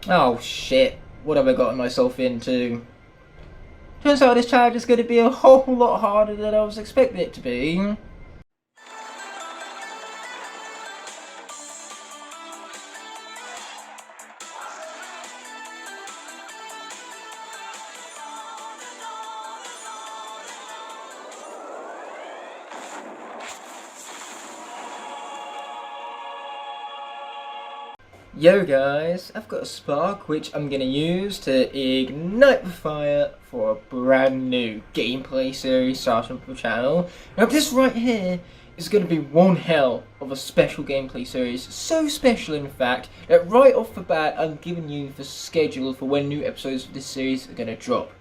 Oh shit, what have I gotten myself into? Turns out this challenge is going to be a whole lot harder than I was expecting it to be. Yo guys, I've got a spark which I'm going to use to ignite the fire for a brand new gameplay series starting up the channel. Now this right here is going to be one hell of a special gameplay series, so special in fact that right off the bat I'm giving you the schedule for when new episodes of this series are going to drop.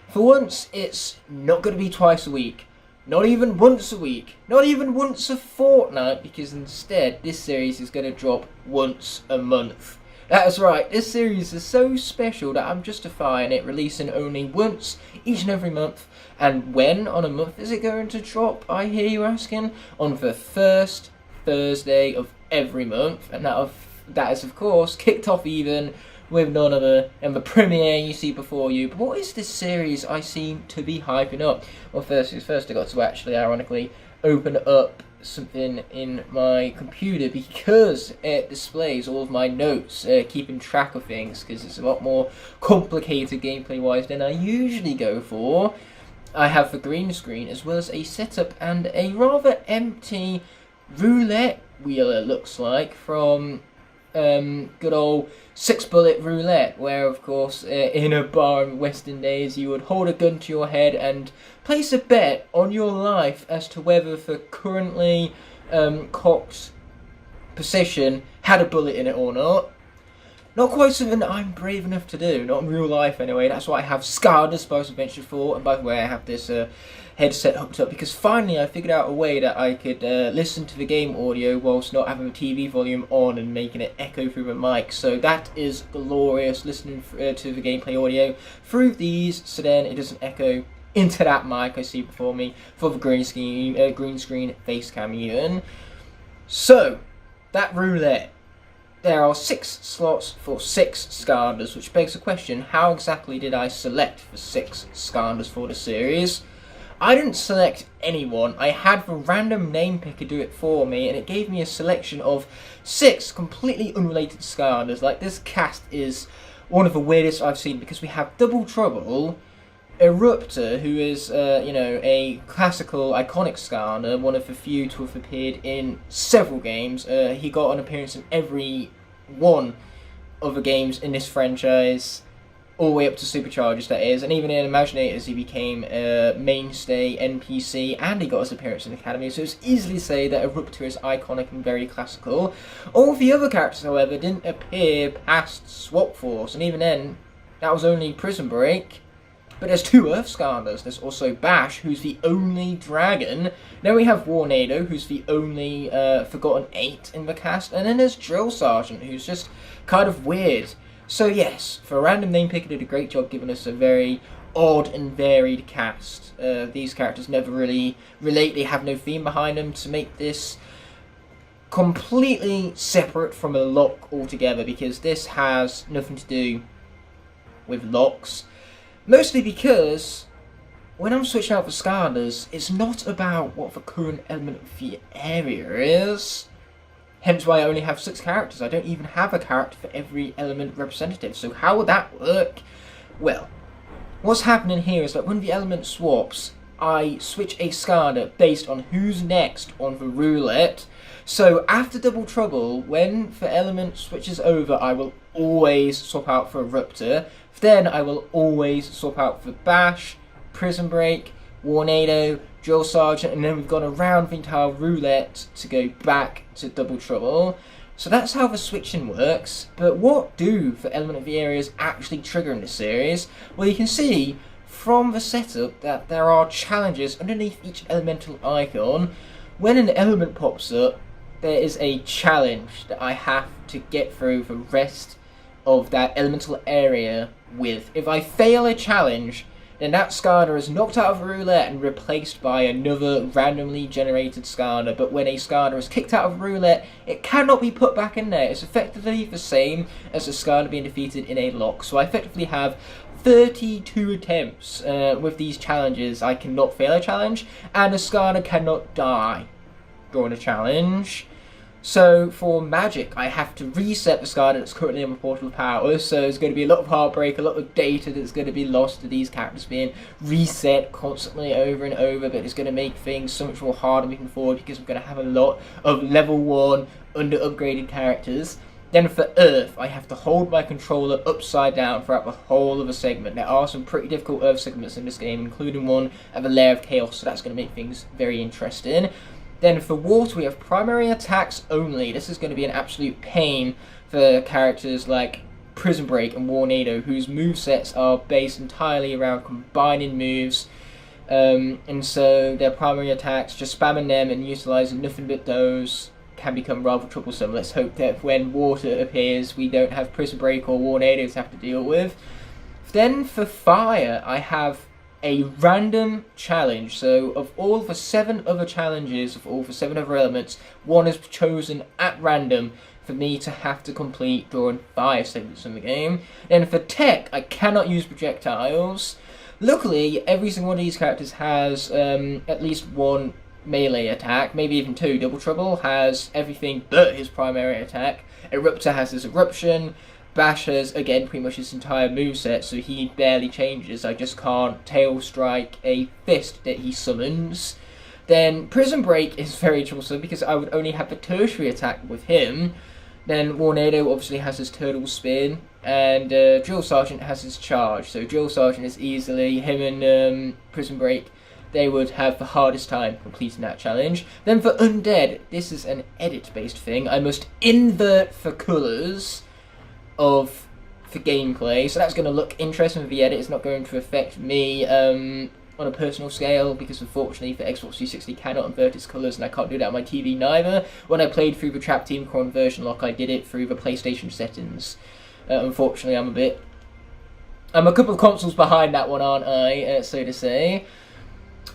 For once, it's not going to be twice a week. Not even once a week, not even once a fortnight, because instead this series is going to drop once a month. That's right, this series is so special that I'm justifying it releasing only once each and every month. And when on a month is it going to drop, I hear you asking? On the first Thursday of every month, and that is of course kicked off even with none other than the premiere you see before you. But what is this series I seem to be hyping up? Well, first things first, I got to actually, ironically, open up something in my computer because it displays all of my notes, keeping track of things, because it's a lot more complicated gameplay-wise than I usually go for. I have the green screen as well as a setup and a rather empty roulette wheel, it looks like, from good old 6-bullet roulette, where of course in a bar in Western days you would hold a gun to your head and place a bet on your life as to whether the currently cocked position had a bullet in it or not. Not quite something that I'm brave enough to do, not in real life anyway. That's what I have Skylanders Spyro Adventure for, and by the way I have this headset hooked up because finally I figured out a way that I could listen to the game audio whilst not having the TV volume on and making it echo through the mic. So that is glorious, listening to the gameplay audio through these, so then it doesn't echo into that mic I see before me for the green screen face cam even. So that roulette. There are 6 slots for 6 Skylanders, which begs the question, how exactly did I select the 6 Skylanders for the series? I didn't select anyone, I had the random name picker do it for me, and it gave me a selection of 6 completely unrelated Skylanders. Like, this cast is one of the weirdest I've seen, because we have Double Trouble, Eruptor, who is, a classical, iconic Skylander, one of the few to have appeared in several games. He got an appearance in every one of the games in this franchise, all the way up to Superchargers, that is, and even in Imaginators he became a mainstay NPC, and he got his appearance in Academy, so it's easily to say that Eruptor is iconic and very classical. All of the other characters, however, didn't appear past Swap Force, and even then, that was only Prison Break. But there's 2 Earth Skylanders. There's also Bash, who's the only dragon. Then we have Warnado, who's the only Forgotten 8 in the cast. And then there's Drill Sergeant, who's just kind of weird. So yes, for a random name picker, did a great job giving us a very odd and varied cast. These characters never really relate. They have no theme behind them to make this completely separate from a lock altogether, because this has nothing to do with locks. Mostly because when I'm switching out for Skylanders, it's not about what the current element of the area is. Hence why I only have 6 characters. I don't even have a character for every element representative. So how would that work? Well, what's happening here is that when the element swaps, I switch a Skylander based on who's next on the roulette. So after Double Trouble, when the element switches over, I will always swap out for Eruptor. Then I will always swap out for Bash, Prison Break, Warnado, Drill Sergeant, and then we've gone around the entire roulette to go back to Double Trouble. So that's how the switching works. But what do the element of the areas actually trigger in this series? Well, you can see from the setup that there are challenges underneath each elemental icon. When an element pops up, there is a challenge that I have to get through the rest of that elemental area with. If I fail a challenge, then that Skylander is knocked out of Roulette and replaced by another randomly generated Skylander. But when a Skylander is kicked out of Roulette, it cannot be put back in there. It's effectively the same as a Skylander being defeated in a lock. So I effectively have 32 attempts with these challenges. I cannot fail a challenge, and a Skylander cannot die during a challenge. So for magic, I have to reset the Skylander that's currently on the portal powers, so there's going to be a lot of heartbreak, a lot of data that's going to be lost to these characters being reset constantly over and over, but it's going to make things so much more harder moving forward because I'm going to have a lot of level 1 under upgraded characters. Then for Earth, I have to hold my controller upside down throughout the whole of a segment. There are some pretty difficult Earth segments in this game, including one at the Lair of Chaos, so that's going to make things very interesting. Then for Water, we have primary attacks only. This is going to be an absolute pain for characters like Prison Break and Warnado, whose movesets are based entirely around combining moves. And so their primary attacks, just spamming them and utilising nothing but those, can become rather troublesome. Let's hope that when Water appears, we don't have Prison Break or Warnados to have to deal with. Then for Fire, I have a random challenge. So of all the 7 other challenges, of all the 7 other elements, one is chosen at random for me to have to complete during 5 segments in the game. Then for Tech, I cannot use projectiles. Luckily, every single one of these characters has at least one melee attack, maybe even 2. Double Trouble has everything but his primary attack. Eruptor has his eruption. Bash has, again, pretty much his entire moveset, so he barely changes. I just can't tail strike a fist that he summons. Then Prison Break is very troublesome because I would only have the tertiary attack with him. Then Warnado obviously has his Turtle Spin, and Drill Sergeant has his Charge. So Drill Sergeant is easily, him and Prison Break, they would have the hardest time completing that challenge. Then for Undead, this is an edit-based thing. I must invert the colours of the gameplay, so that's going to look interesting with the edit. It's not going to affect me on a personal scale, because unfortunately for Xbox 360 cannot invert its colours, and I can't do that on my TV neither. When I played through the Trap Team conversion lock, I did it through the PlayStation settings. Unfortunately, I'm a couple of consoles behind that one, aren't I, so to say.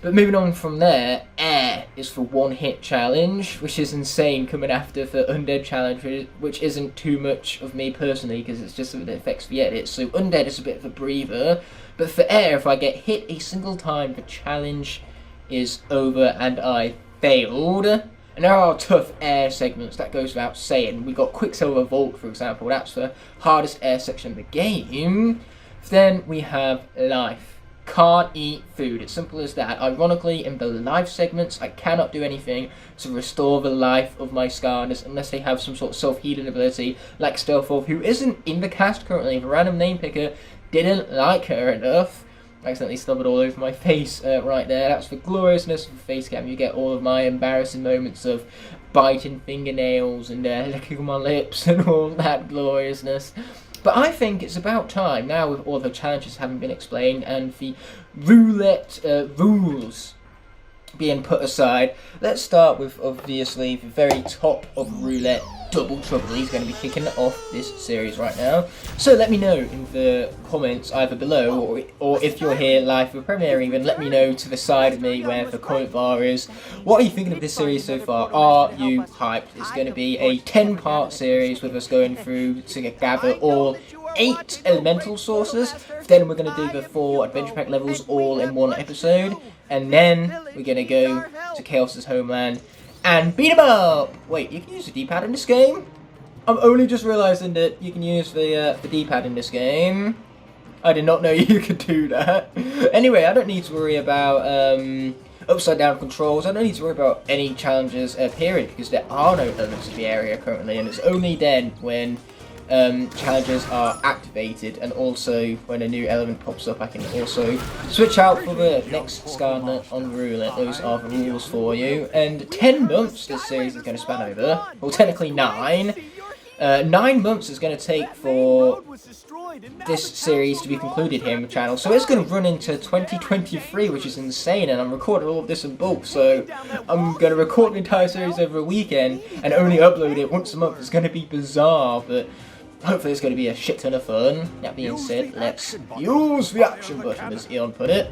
But moving on from there, Air is for one-hit challenge, which is insane coming after the Undead challenge, which isn't too much of me personally, because it's just something that affects the edit. So Undead is a bit of a breather, but for Air, if I get hit a single time, the challenge is over and I failed. And there are tough Air segments, that goes without saying. We got Quicksilver Vault, for example, that's the hardest Air section of the game. Then we have Life. Can't eat food, it's simple as that. Ironically, in the life segments, I cannot do anything to restore the life of my Skylanders unless they have some sort of self-healing ability, like Stealth Wolf, who isn't in the cast currently. The random name picker didn't like her enough. I accidentally stubbled all over my face right there. That's the gloriousness of the face cam. You get all of my embarrassing moments of biting fingernails and licking my lips and all that gloriousness. But I think it's about time, now with all the challenges having been explained and the roulette rules being put aside, let's start with, obviously, the very top of roulette, Double Trouble. He's going to be kicking off this series right now. So let me know in the comments either below, or if you're here live for the premiere even, let me know to the side of me where the comment bar is. What are you thinking of this series so far? Are you hyped? It's going to be a 10-part series with us going through to gather all 8 elemental sources. Then we're going to do the 4 adventure pack levels all in one episode. And then we're going to go to Chaos's homeland and beat him up! Wait, you can use the D-pad in this game? I'm only just realising that you can use the D-pad in this game. I did not know you could do that. Anyway, I don't need to worry about upside down controls. I don't need to worry about any challenges period, because there are no elements of the area currently, and it's only then when challenges are activated, and also when a new element pops up I can also switch out for the next Skylander on Roulette. Those are the rules for you. And 10 months this series is going to span over, well technically 9. 9 months is going to take for this series to be concluded here on the channel, so it's going to run into 2023, which is insane, and I'm recording all of this in bulk, so I'm going to record the entire series over a weekend and only upload it once a month. It's going to be bizarre, but hopefully it's going to be a shit ton of fun. That being said, let's use the action button, as Eon put it.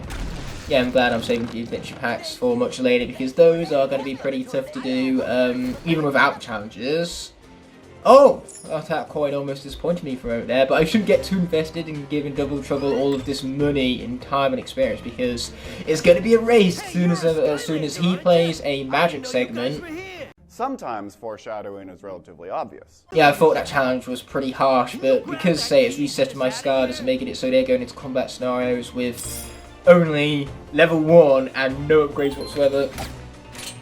Yeah, I'm glad I'm saving the adventure packs for much later, because those are going to be pretty tough to do, even without challenges. Oh! That coin almost disappointed me for a moment there, but I shouldn't get too invested in giving Double Trouble all of this money and time and experience, because it's going to be a race as soon as he plays a magic segment. Sometimes foreshadowing is relatively obvious. Yeah, I thought that challenge was pretty harsh, but because, say, it's resetting my Skylanders and making it so they're going into combat scenarios with only level 1 and no upgrades whatsoever,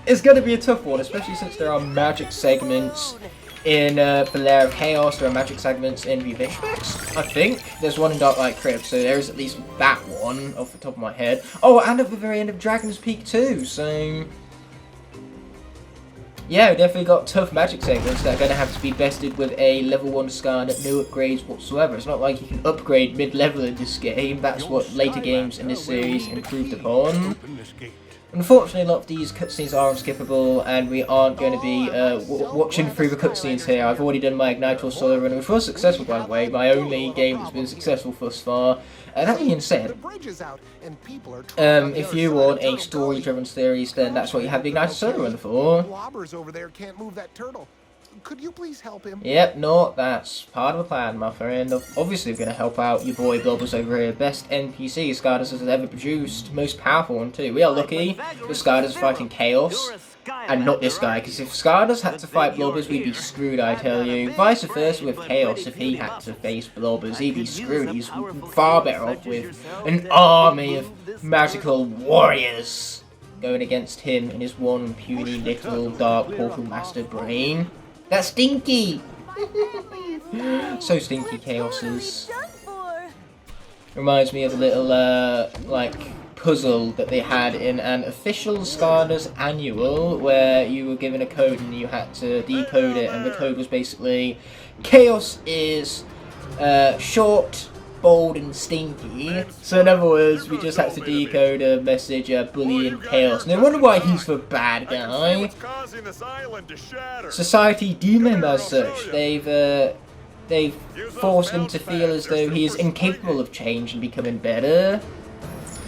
it's going to be a tough one, especially since there are magic segments in the Lair of Chaos, there are magic segments in the Adventure Packs, I think. There's one in Dark Light Crypt, so there is at least that one off the top of my head. Oh, and at the very end of Dragon's Peak too, so yeah, we definitely got tough magic segments that are going to have to be bested with a level 1 Skylander, no upgrades whatsoever. It's not like you can upgrade mid-level in this game, that's what later games in this series improved upon. Unfortunately, a lot of these cutscenes are unskippable, and we aren't going to be watching through the cutscenes here. I've already done my Igknight or solo run, which was successful, by the way. My only game that's been successful thus far. That being said, if you want a story-driven series, then that's what you have the Ignited solo run for. Could you please help him? Yep, no, that's part of the plan, my friend. Obviously, we're going to help out your boy Blobbers over here. Best NPC Skylanders has ever produced. Most powerful one, too. We are lucky the Skylanders fighting Chaos, and not this guy, because if Skylanders had to fight Blobbers, we'd be screwed, I tell you. Vice versa with Chaos, if he had to face Blobbers, he'd be screwed. He's far better off with an army of magical warriors going against him and his one puny little dark portal master brain. That's stinky! So stinky, Chaoses. Reminds me of a little, like, puzzle that they had in an official Skylanders annual, where you were given a code and you had to decode it, and the code was basically, Chaos is, short, bold, and stinky. So in other words, we just had to decode a message, bullying Chaos. No wonder why he's the bad guy. Society deem him as such. They've forced him to feel as though he is incapable of change and becoming better.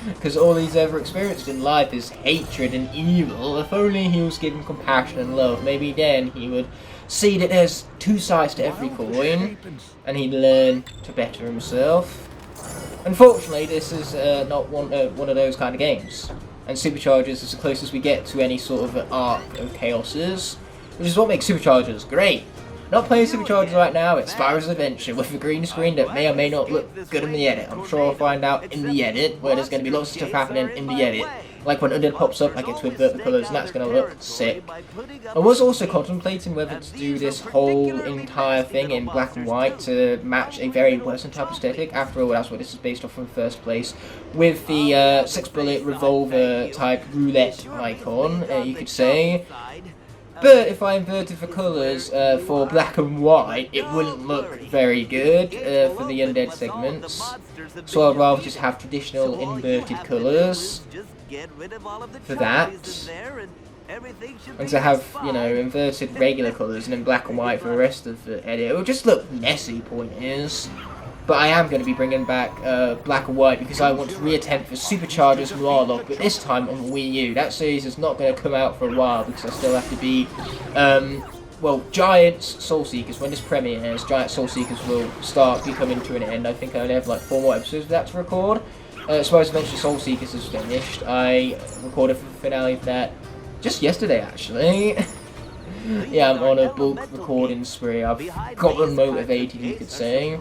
Because all he's ever experienced in life is hatred and evil. If only he was given compassion and love, maybe then he would see that there's two sides to every coin, and he'd learn to better himself. Unfortunately, this is not one of those kind of games, and Superchargers is the closest we get to any sort of arc of Chaoses, which is what makes Superchargers great. Not playing Superchargers right now, it's Spyro's Adventure with a green screen that may or may not look good in the edit. I'm sure I'll find out in the edit, where there's going to be lots of stuff happening in the edit. Like when Undead pops up, I get to invert the colours, and that's going to look sick. I was also contemplating whether to do this whole entire thing in black and white to match a very Western type aesthetic. After all, that's what this is based off in the first place. With the 6-bullet revolver type roulette icon, you could say. But if I inverted the colours for black and white, it wouldn't look very good for the Undead segments. So I'd rather just have traditional inverted colours for that. And to have, you know, inverted regular colours and then black and white for the rest of the edit. It would just look messy, point is. But I am going to be bringing back black and white because I want to reattempt for Superchargers Roulette, but this time on Wii U. That series is not going to come out for a while because I still have to be, well, Giant's Soul Seekers. When this premieres, Giant Soul Seekers will start becoming to an end. I think I only have like 4 more episodes of that to record. Suppose eventually Soul Seekers is finished. I recorded the finale of that just yesterday, actually. Yeah, I'm on a bulk recording spree. I've gotten motivated, you could say.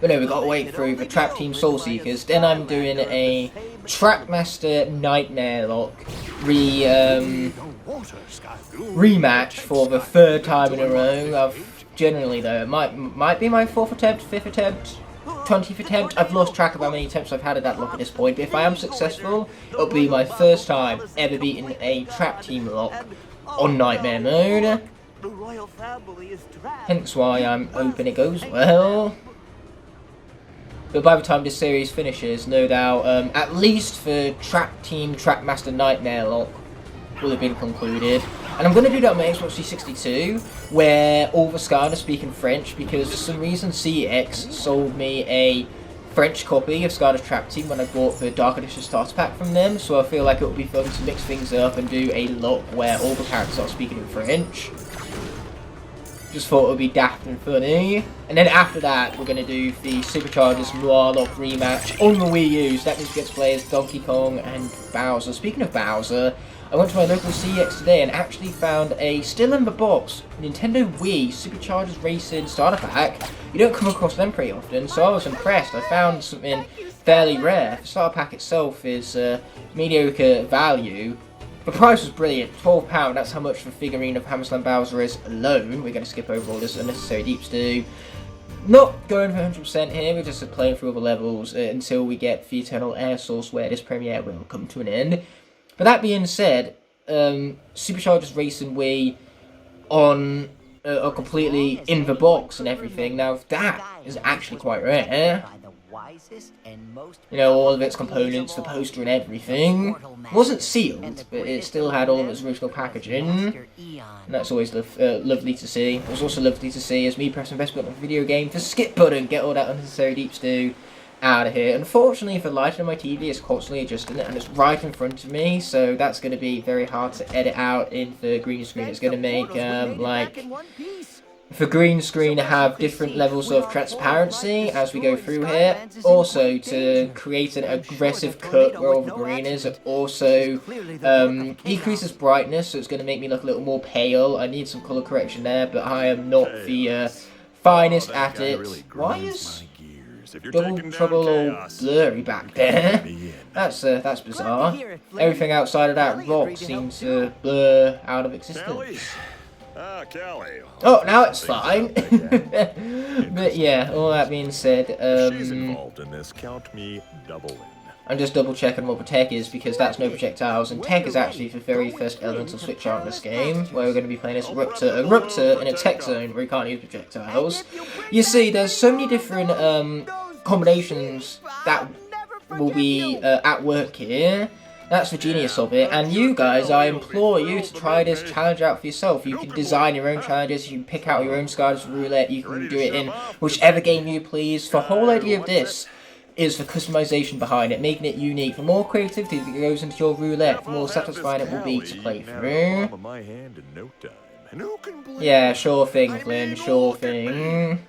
But no, we've got to wait through the Trap Team Soul Seekers. Then I'm doing a Trackmaster Nightmare Lock rematch for the 3rd time in a row. Generally though, it might be my 4th attempt, 5th attempt, 20th attempt. I've lost track of how many attempts I've had at that lock at this point. But if I am successful, it'll be my first time ever beating a Trap Team lock on Nightmare mode. Hence why I'm hoping it goes well. But by the time this series finishes, no doubt, at least for Trap Team Trackmaster Nightmare Lock will have been concluded. And I'm going to do that on my Xbox 362, where all the Skylanders speak in French, because for some reason CX sold me a French copy of Skylanders Trap Team when I bought the Dark Edition starter pack from them, so I feel like it would be fun to mix things up and do a lot where all the characters are speaking in French. Just thought it would be daft and funny. And then after that, we're going to do the Superchargers Noir Lock rematch on the Wii U. So that means we get to play as Donkey Kong and Bowser. Speaking of Bowser, I went to my local CX today and actually found a still in the box Nintendo Wii Superchargers Racing starter pack. You don't come across them pretty often, so I was impressed. I found something fairly rare. The starter pack itself is mediocre value. The price was brilliant, £12, that's how much the figurine of Hammerstein Bowser is alone. We're going to skip over all this unnecessary deep stew. Not going for 100% here, we're just playing through all the levels until we get the Eternal Air Source, where this premiere will come to an end. But that being said, Superchargers Racing Wii on are completely in the box and everything. Now that is actually quite rare. You know, all of its components, the poster and everything. It wasn't sealed, but it still had all of its original packaging. And that's always lovely to see. It was also lovely to see as me pressing best button on a video game, the skip button, get all that unnecessary deep stew out of here. Unfortunately, the lighting on my TV is constantly adjusting it, and it's right in front of me, so that's going to be very hard to edit out in the green screen. It's going to make, for green screen have different levels of transparency as we go through here. Also, to create an aggressive cut where all the green is, it also decreases brightness, so it's going to make me look a little more pale. I need some colour correction there, but I am not the finest at it. Why is Double Trouble all blurry back there? That's bizarre. Everything outside of that rock seems to blur out of existence. Oh, now it's fine. But yeah, all that being said, I'm just double checking what the tech is, because that's no projectiles, and tech is actually the very first elemental switch out in this game, where we're going to be playing as Ruptor. A Ruptor in a tech zone where you can't use projectiles. You see, there's so many different combinations that will be at work here. That's the genius of it, and you guys, I implore you to try this challenge out for yourself. You can design your own challenges, you can pick out your own Skylanders Roulette, you can do it in whichever game you please. The whole idea of this is the customization behind it, making it unique. The more creativity that goes into your roulette, the more satisfying it will be to play through. Yeah, sure thing, Glenn, sure thing.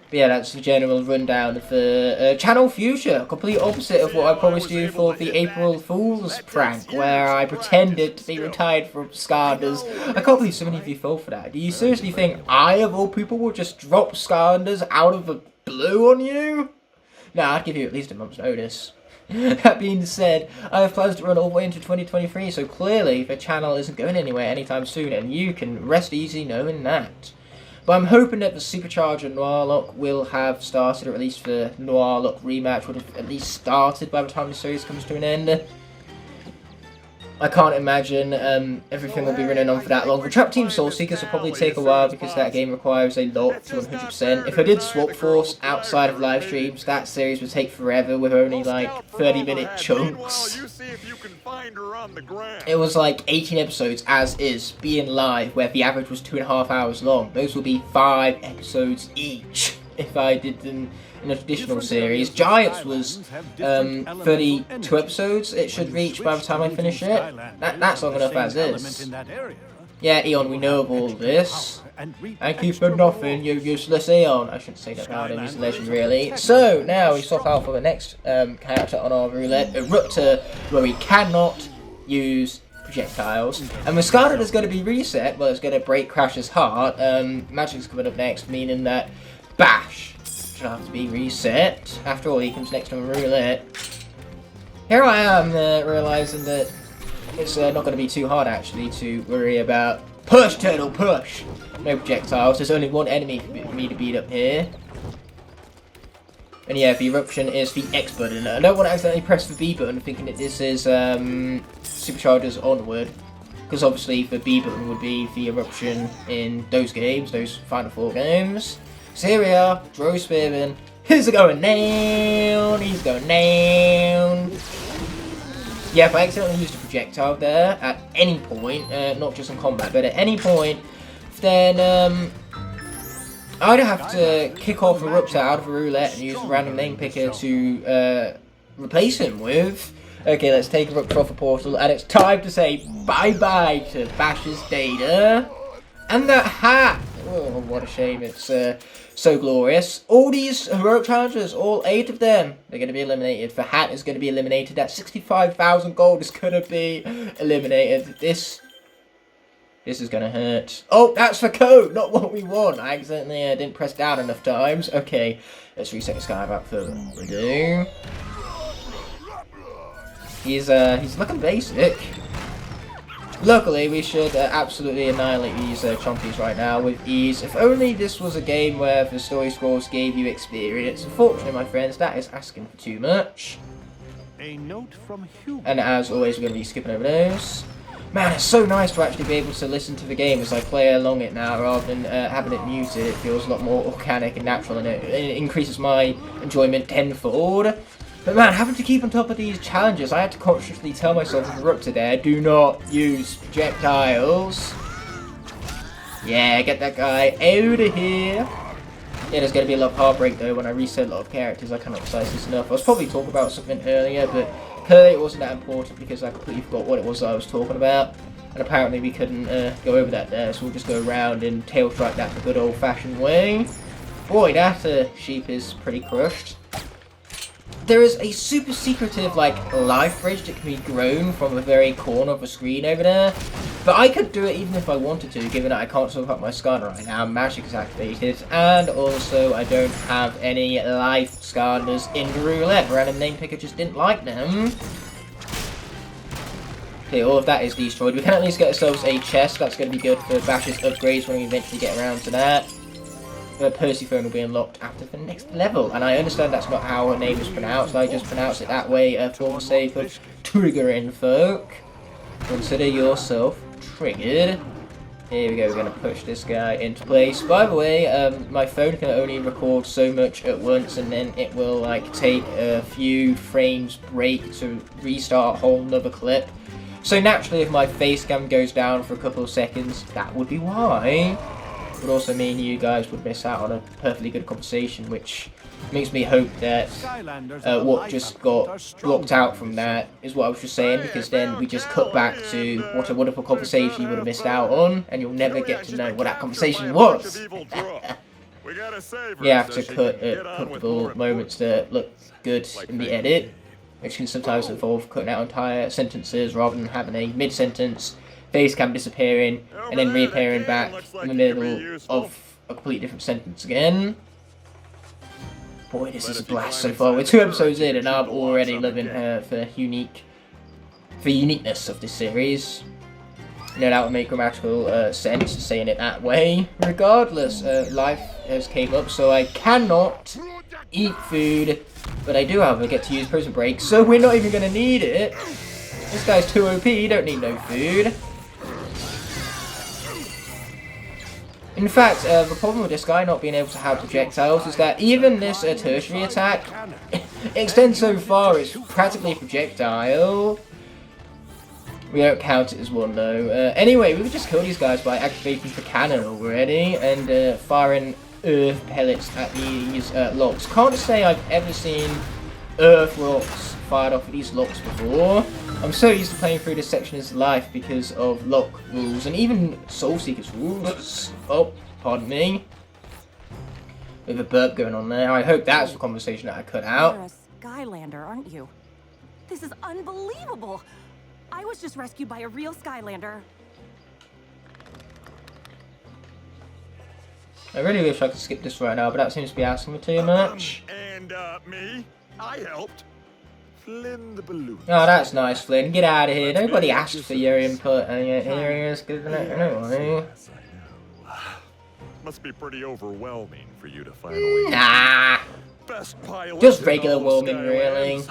But yeah, that's the general rundown of the channel future. Complete opposite of what I promised you for the April Fool's prank, where I pretended to be retired from Skylanders. I can't believe so many of you fell for that. Do you seriously think I, of all people, will just drop Skylanders out of the blue on you? Nah, I'd give you at least a month's notice. That being said, I have plans to run all the way into 2023, so clearly the channel isn't going anywhere anytime soon, and you can rest easy knowing that. But I'm hoping that the Supercharger Noir Lock will have started, or at least the Noir Lock rematch would have at least started by the time the series comes to an end. I can't imagine everything will be running on for that long. The Trap Team Soul Seekers will probably take a while, because that game requires a lot to 100%. If I did Swap Force outside of live streams, that series would take forever with only like 30-minute chunks. It was like 18 episodes as is, being live, where the average was 2.5 hours long. Those would be 5 episodes each if I did them in a traditional series. Giants was 32 episodes it should reach by the time I finish it. That's long enough as is. Yeah, Eon, we know of all this. Thank you for nothing, you useless Eon. I shouldn't say that about him, he's a legend really. So, now we swap out for the next character on our roulette, a Ruptor, where we cannot use projectiles. And the Skylander is going to be reset, well, it's going to break Crash's heart. Magic's coming up next, meaning that Bash should have to be reset. After all, he comes next on roulette. Here I am realising that it's not going to be too hard actually to worry about. Push, turtle, push! No projectiles, there's only one enemy for me to beat up here. And yeah, the eruption is the X button. I don't want to accidentally press the B button thinking that this is Superchargers Onward, because obviously the B button would be the eruption in those games, those Final 4 games. So here we are, Dro Spearman. He's going down, he's going down. Yeah, if I accidentally used a projectile there at any point, not just in combat, but at any point, then I'd have to kick off Eruptor out of a roulette and use a random name picker to replace him with. Okay, let's take Eruptor off a portal, and it's time to say bye-bye to Bash's data. And that hat! Oh, what a shame, it's so glorious. All these heroic challenges, all 8 of them, they're going to be eliminated. The hat is going to be eliminated. That 65,000 gold is going to be eliminated. This is going to hurt. Oh, that's the code, not what we want. I accidentally didn't press down enough times. Okay, let's reset this guy without further ado. He's looking basic. Luckily, we should absolutely annihilate these chompies right now with ease. If only this was a game where the story scrolls gave you experience. Unfortunately, my friends, that is asking for too much. A note from Hubert. And as always, we're going to be skipping over those. Man, it's so nice to actually be able to listen to the game as I play along it now, rather than having it muted. It feels a lot more organic and natural, and it increases my enjoyment tenfold. But man, having to keep on top of these challenges, I had to consciously tell myself with Eruptor there, do not use projectiles. Yeah, get that guy out of here. Yeah, there's going to be a lot of heartbreak though when I reset a lot of characters. I cannot emphasize this enough. I was probably talking about something earlier, but clearly it wasn't that important because I completely forgot what it was I was talking about. And apparently we couldn't go over that there, so we'll just go around and tail strike that the good old fashioned way. Boy, that sheep is pretty crushed. There is a super secretive, like, life bridge that can be grown from the very corner of the screen over there. But I could do it even if I wanted to, given that I can't sort up my Skylander right now. Magic is activated. And also, I don't have any life Skylanders in the roulette. Random name picker just didn't like them. Okay, all of that is destroyed. We can at least get ourselves a chest. That's going to be good for Bash's upgrades when we eventually get around to that. Persephone will be unlocked after the next level, and I understand that's not how her name is pronounced. I just pronounce it that way for the sake of triggering folk. Consider yourself triggered. Here we go, we're going to push this guy into place. By the way, my phone can only record so much at once, and then it will like take a few frames break to restart a whole nother clip. So naturally, if my face cam goes down for a couple of seconds, that would be why. Would also mean you guys would miss out on a perfectly good conversation, which makes me hope that what just got blocked out from that is what I was just saying, because then we just cut back to what a wonderful conversation you would have missed out on, and you'll never get to know what that conversation was. You have to cut comfortable moments that look good in the edit, which can sometimes involve cutting out entire sentences rather than having a mid-sentence face cam disappearing and then reappearing back in the middle of a completely different sentence again. Boy, this is a blast so far. We're 2 episodes in and I'm already loving the uniqueness of this series. You know, that would make grammatical sense saying it that way. Regardless, life has came up, so I cannot eat food, but I do, however, get to use prison break, so we're not even going to need it. This guy's too OP, you don't need no food. In fact, the problem with this guy not being able to have projectiles is that even this tertiary attack extends so far it's practically a projectile. We don't count it as one though. Anyway, we would just kill these guys by activating the cannon already and firing earth pellets at these locks. Can't say I've ever seen earth rocks fired off of these locks before. I'm so used to playing through this section of life because of lock rules and even Soul Seeker's rules. Oh, pardon me. With a burp going on there. I hope that's the conversation that I cut out. You're a Skylander, aren't you? This is unbelievable. I was just rescued by a real Skylander. I really wish I could skip this right now, but that seems to be asking me too much. And me? I helped. Flynn the balloon. Oh, that's nice, Flynn. Get out of here. Nobody asked for your input, and yet here he is giving it anyway. Must be pretty overwhelming for you to finally. Nah. Best pilot. Just regular whelming, really.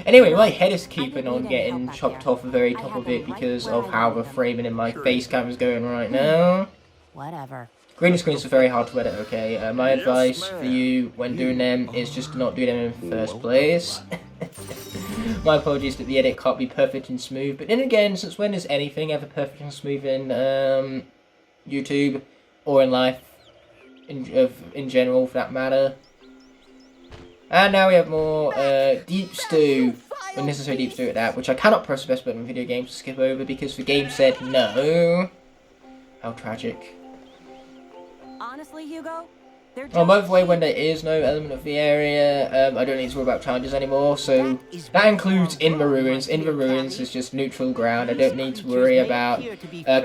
Anyway, my head is keeping on getting chopped off the very top of it because of how the framing in my face cam is going right now. Whatever. Green screens are very hard to edit, okay? My advice for you when doing them is just to not do them in the first place. My apologies that the edit can't be perfect and smooth, but then again, since when is anything ever perfect and smooth in YouTube or in life in general, for that matter? And now we have more deep stew, unnecessary deep stew at that, which I cannot press the best button in video games to skip over because the game said no. How tragic. Honestly, Hugo, they're Oh, by the way, when there is no element of the area, I don't need to worry about challenges anymore, so that includes in the ruins. In the ruins is just neutral ground. I don't need to worry about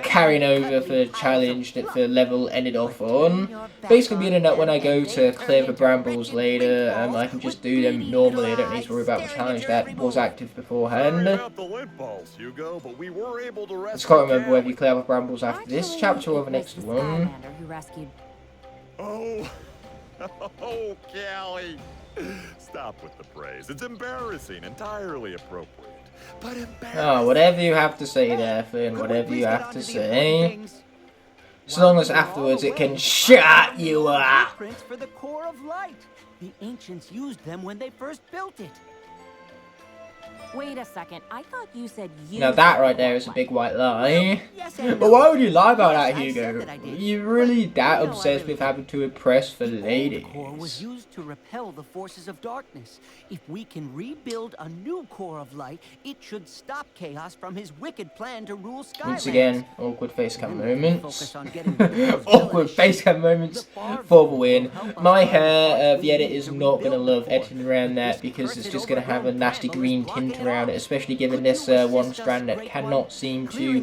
carrying over the challenge that the level ended off on. Basically, being a nut, when I go to clear the brambles later, I can just do them normally. I don't need to worry about the challenge that was active beforehand. I just can't remember whether you clear the brambles after this chapter or the next one. Oh, oh, Callie. Stop with the praise. It's embarrassing, entirely appropriate. But embarrassing. Oh, whatever you have to say there, Finn, whatever you have to say. As long as afterwards it can shut you up. For the core of light. The ancients used them when they first built it. Wait a second, I thought you said you... Now that right there is a big white lie. Yes, But why would you lie about that, Hugo? You're really that obsessed with having to impress the ladies. The core was used to repel the forces of darkness. If we can rebuild a new core of light, it should stop Chaos from his wicked plan to rule Skylanders. Once again, awkward facecam moments. Focus on getting rid of those Awkward villains. facecam moments for the win. My hair, the edit is not going to love editing around that because it's just going to have a nasty green tint around it, especially given this one strand that cannot seem to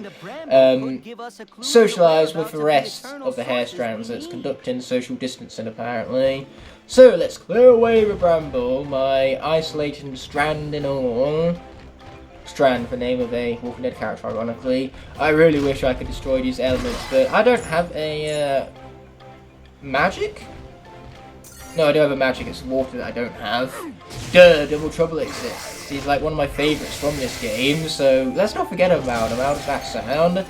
socialise with the rest of the hair strands. It's conducting social distancing apparently. So let's clear away the bramble, my isolating strand and all. Strand, the name of a Walking Dead character, ironically. I really wish I could destroy these elements, but I don't have a magic? No, I do have a magic, it's water that I don't have. Duh, Double Trouble exists. He's like one of my favourites from this game, so let's not forget about him. How does that sound?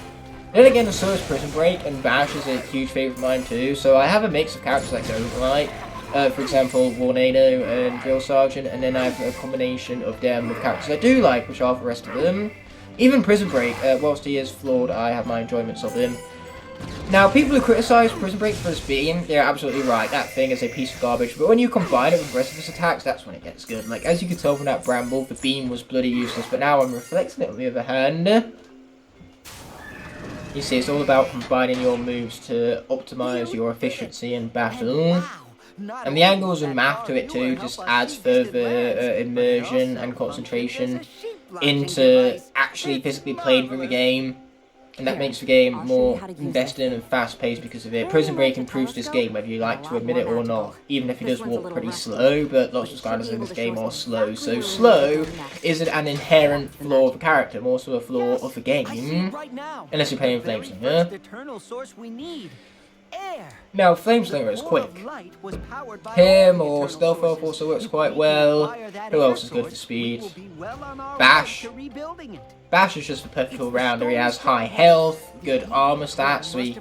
Then again, so is Prison Break, and Bash is a huge favourite of mine too, so I have a mix of characters I don't like. For example, Warnado and Drill Sergeant, and then I have a combination of them with characters I do like, which are the rest of them. Even Prison Break, whilst he is flawed, I have my enjoyments of him. Now, people who criticise Prison Break for this beam, they're absolutely right. That thing is a piece of garbage. But when you combine it with the rest of his attacks, that's when it gets good. Like, as you can tell from that bramble, the beam was bloody useless. But now I'm reflecting it on the other hand. You see, it's all about combining your moves to optimise your efficiency in battle. And the angles and math to it too just adds further immersion and concentration into actually physically playing through the game. And that makes the game more invested in and fast-paced because of it. Prison Break improves this game, whether you like to admit it or not. Even if he does walk pretty slow, but lots of Skylanders in this game are slow. So slow isn't an inherent flaw of the character, more so a flaw of the game. Unless you're playing Flameslinger. Now, Flameslinger is quick. Him or Stealth Elf also works quite well. Who else is good for speed? Bash. Bash is just a perfect all-rounder. He has high health, good armor stats, so he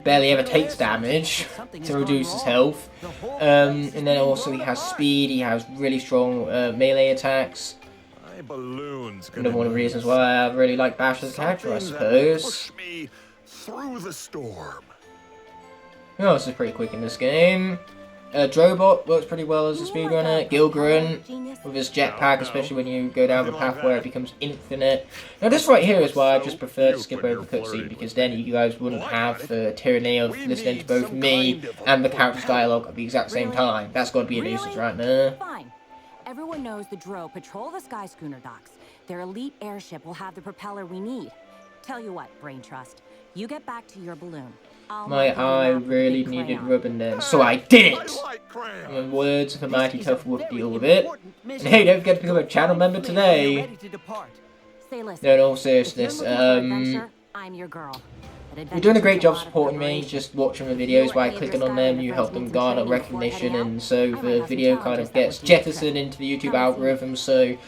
barely ever takes damage to reduce his health. And then also he has speed, he has really strong melee attacks. Another one of the reasons why I really like Bash as a character, I suppose. Push me through the storm. Who else is pretty quick in this game? Drobot works pretty well as a speedrunner. Gilgren with his jetpack, especially when you go down the path where it becomes infinite. Now this right here is why I just prefer to skip over the cutscene, because then you guys wouldn't have the tyranny of listening to both me and the character's dialogue at the exact same time. That's got to be a nuisance right now. Fine. Everyone knows the Dro patrol the Sky Schooner docks. Their elite airship will have the propeller we need. Tell you what, Brain Trust, you get back to your balloon. My eye really needed rubbing then, so I did it! In the words of a mighty tough whoop, deal with it. And hey, don't forget to become a channel member today! No, in all seriousness, I'm your girl. You're doing a great job supporting me, just watching the videos. By clicking on them, you help them garner recognition, and so the video kind of gets jettisoned into the YouTube algorithm, so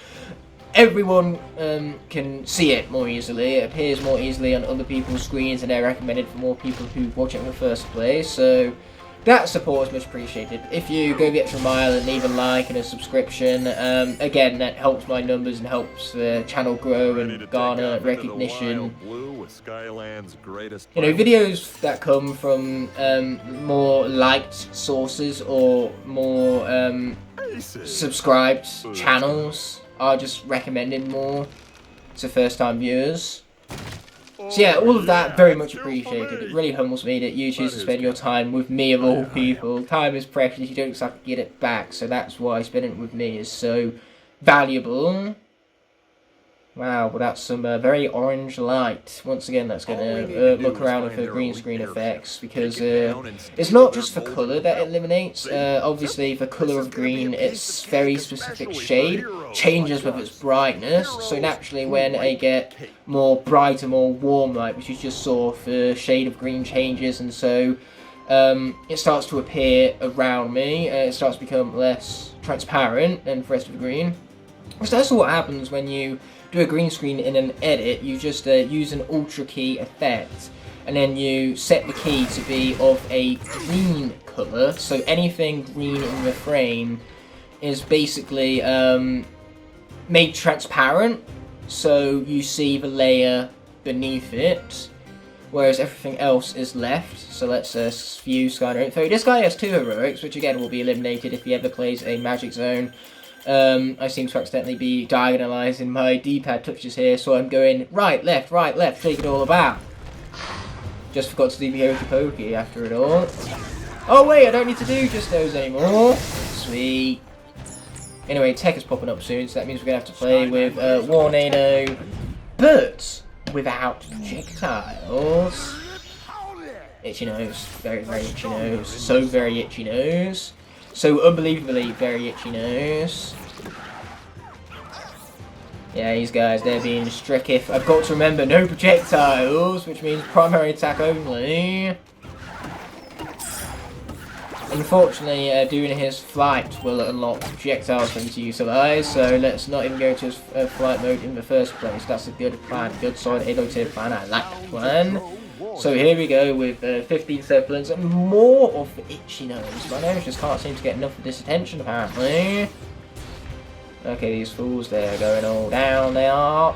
everyone can see it more easily. It appears more easily on other people's screens, and they're recommended for more people who watch it in the first place. So that support is much appreciated. If you go the extra mile and leave a like and a subscription, again, that helps my numbers and helps the channel grow and garner recognition. You know, videos that come from more liked sources or more subscribed channels are just recommended more to first-time viewers. So yeah, all of that very much appreciated. It really humbles me that you choose to spend your time with me of all people. Time is precious, you don't exactly get it back, so that's why spending it with me is so valuable. Wow, well that's some very orange light. Once again, that's going to look around for green screen effects, because it's not just for colour that it eliminates. Obviously, for colour of green, it's very specific shade, changes with its brightness, so naturally when I get more brighter, more warm light, which you just saw, the shade of green changes, and so it starts to appear around me, it starts to become less transparent than the rest of the green. So that's what happens when you do a green screen in an edit. You just use an ultra key effect, and then you set the key to be of a green colour, so anything green in the frame is basically made transparent, so you see the layer beneath it, whereas everything else is left. So let's view Skylander info. This guy has 2 heroics, which again will be eliminated if he ever plays a magic zone. I seem to accidentally be diagonalising my D-pad touches here, so I'm going right, left, shake it all about. Just forgot to leave the hokey pokey after it all. Oh wait, I don't need to do just those anymore. Sweet. Anyway, tech is popping up soon, so that means we're going to have to play with Warnado, but without projectiles. Itchy nose, very, very itchy nose, so very itchy nose. So unbelievably very itchy nose. Yeah, these guys, they're being stricken. I've got to remember, no projectiles, which means primary attack only. Unfortunately, doing his flight will unlock projectiles for him to utilise, so let's not even go to his flight mode in the first place. That's a good plan, good solid innovative plan, I like that plan. So here we go with 15 zeppelins and more of the itchy nose. My nose just can't seem to get enough of this attention, apparently. Okay, these fools, they're going all down, they are.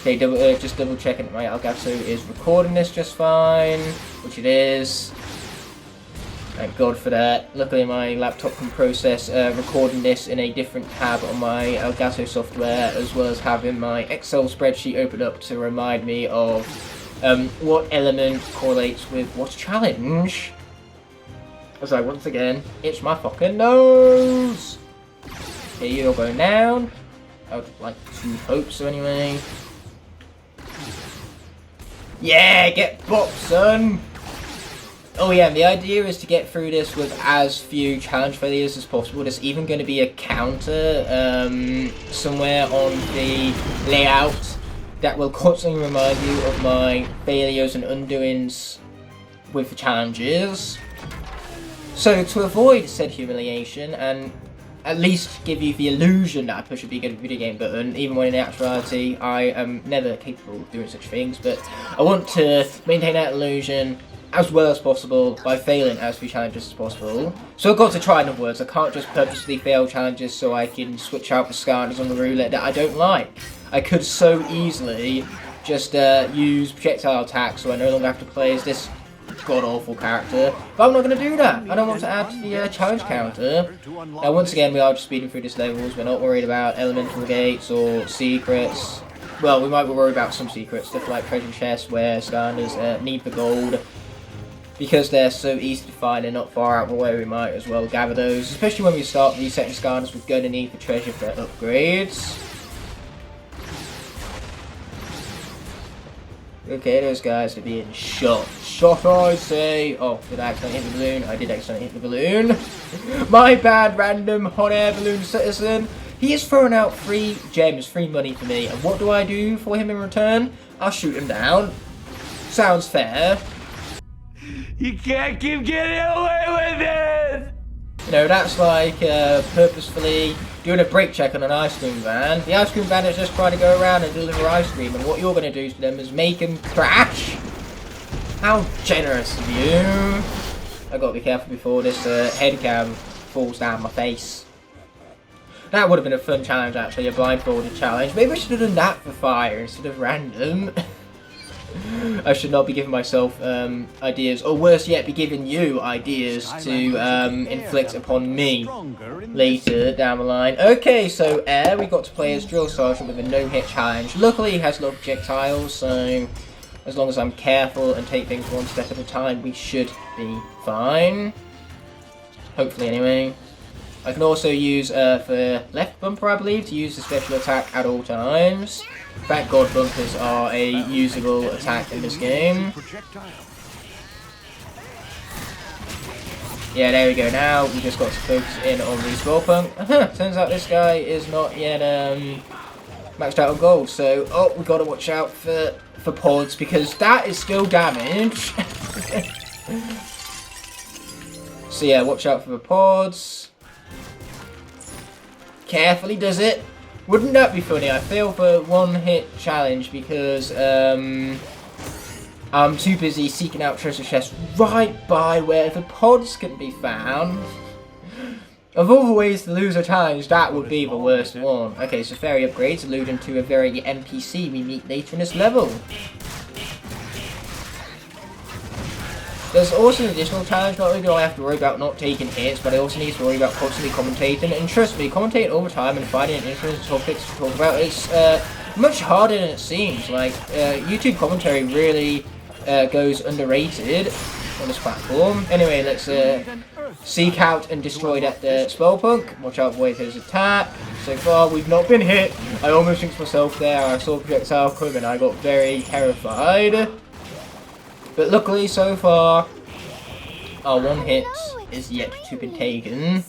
Okay, just double checking that my Elgato is recording this just fine, which it is. Thank God for that. Luckily my laptop can process recording this in a different tab on my Elgato software, as well as having my Excel spreadsheet open up to remind me of what element correlates with what challenge. As I once again, it's my fucking nose! Okay, you're going down. I would like to hope so anyway. Yeah, get bopped, son! Oh yeah, and the idea is to get through this with as few challenge failures as possible. There's even going to be a counter somewhere on the layout that will constantly remind you of my failures and undoings with the challenges. So to avoid said humiliation and at least give you the illusion that I push a big video game button, even when in actuality I am never capable of doing such things, but I want to maintain that illusion as well as possible by failing as few challenges as possible. So I've got to try, in other words. I can't just purposely fail challenges so I can switch out the Skylanders on the roulette that I don't like. I could so easily just use projectile attack so I no longer have to play as this god-awful character, but I'm not going to do that. I don't want to add to the challenge counter. Now once again, we are just speeding through these levels. We're not worried about elemental gates or secrets. Well, we might be worried about some secrets, stuff like treasure chests where Skylanders need the gold. Because they're so easy to find and not far out of the way, we might as well gather those, especially when we start resetting Skylanders with going to need for treasure for upgrades. Okay, those guys are being shot. Shot, I say! Oh, did I accidentally hit the balloon? I did accidentally hit the balloon. My bad, random hot air balloon citizen. He is throwing out free gems, free money for me, and what do I do for him in return? I'll shoot him down. Sounds fair. You can't keep getting away with it! You know, that's like purposefully doing a brake check on an ice cream van. The ice cream van is just trying to go around and deliver ice cream, and what you're going to do to them is make them crash. How generous of you. I gotta be careful before this head cam falls down my face. That would have been a fun challenge actually, a blindfolded challenge. Maybe I should have done that for fire instead of random. I should not be giving myself ideas, or worse yet, be giving you ideas to inflict upon me later down the line. Okay, so Air, we got to play as Drill Sergeant with a no-hit challenge. Luckily, he has no projectiles, so as long as I'm careful and take things one step at a time, we should be fine. Hopefully, anyway. I can also use for left bumper, I believe, to use the special attack at all times. Thank God bumpers are a usable attack in this game. Yeah, there we go. Now we just got to focus in on the Spellpunk. Turns out this guy is not yet maxed out on gold, so we got to watch out for pods because that is still damage. So yeah, watch out for the pods. Carefully does it. Wouldn't that be funny? I failed for one-hit challenge because I'm too busy seeking out treasure chests right by where the pods can be found. Of all the ways to lose a challenge, that would be the worst one. Okay, so fairy upgrades alluding to a very NPC we meet later in this level. There's also an additional challenge. Not only do I have to worry about not taking hits, but I also need to worry about constantly commentating. And trust me, commentating all the time and finding interesting topics to talk about is much harder than it seems. Like, YouTube commentary really goes underrated on this platform. Anyway, let's seek out and destroy that Spellpunk. Watch out for his attack. So far, we've not been hit. I almost jinxed myself there. I saw a projectile come and I got very terrified. But luckily, so far, our one hit is yet to be taken.